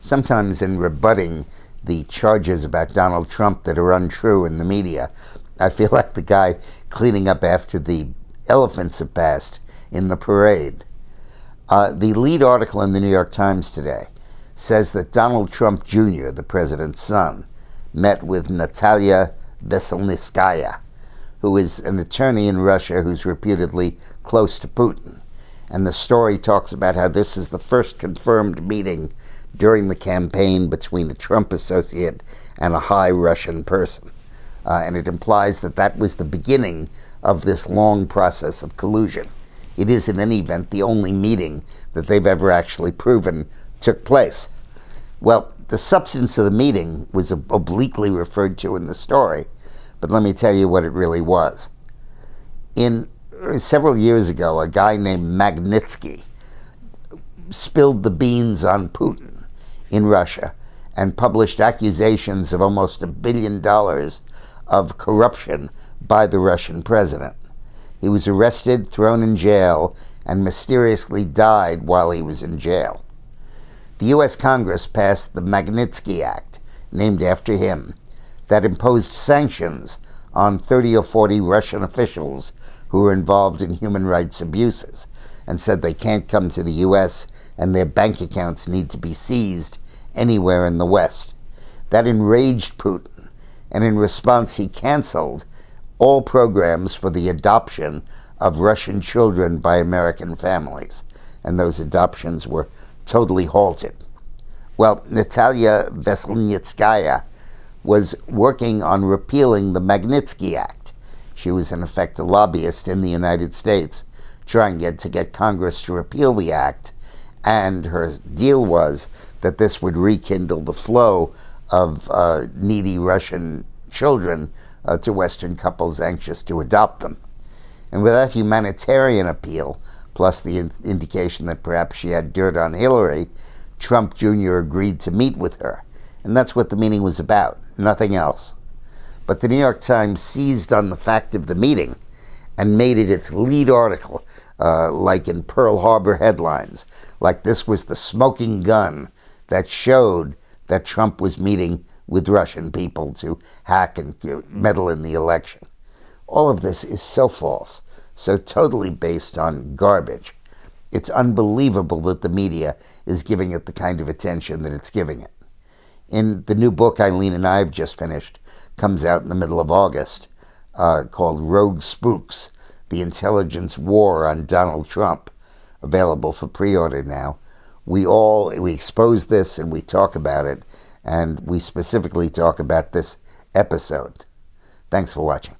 sometimes in rebutting the charges about Donald Trump that are untrue in the media, I feel like the guy cleaning up after the elephants have passed in the parade. The lead article in the New York Times today says that Donald Trump Jr., the president's son, met with Natalia Veselnitskaya, who is an attorney in Russia who's reputedly close to Putin. And the story talks about how this is the first confirmed meeting during the campaign between a Trump associate and a high Russian person. And it implies that that was the beginning of this long process of collusion. It is, in any event, the only meeting that they've ever actually proven took place. Well, the substance of the meeting was obliquely referred to in the story, but let me tell you what it really was. Several years ago, a guy named Magnitsky spilled the beans on Putin in Russia and published accusations of almost $1 billion of corruption by the Russian president. He was arrested, thrown in jail, and mysteriously died while he was in jail. The U.S. Congress passed the Magnitsky Act, named after him, that imposed sanctions on 30 or 40 Russian officials who were involved in human rights abuses, and said they can't come to the U.S. and their bank accounts need to be seized anywhere in the West. That enraged Putin, and in response he canceled all programs for the adoption of Russian children by American families, and those adoptions were totally halted. Well, Natalia Veselnitskaya was working on repealing the Magnitsky Act. She was, in effect, a lobbyist in the United States trying to get Congress to repeal the act, and her deal was that this would rekindle the flow of needy Russian children to Western couples anxious to adopt them. And with that humanitarian appeal, plus the indication that perhaps she had dirt on Hillary, Trump Jr. agreed to meet with her. And that's what the meeting was about, nothing else. But the New York Times seized on the fact of the meeting and made it its lead article, like in Pearl Harbor headlines, like this was the smoking gun that showed that Trump was meeting with Russian people to hack and meddle in the election. All of this is so false, so totally based on garbage. It's unbelievable that the media is giving it the kind of attention that it's giving it. In the new book Eileen and I have just finished, comes out in the middle of August, called Rogue Spooks, The Intelligence War on Donald Trump, available for pre-order now. We expose this and we talk about it, and we specifically talk about this episode. Thanks for watching.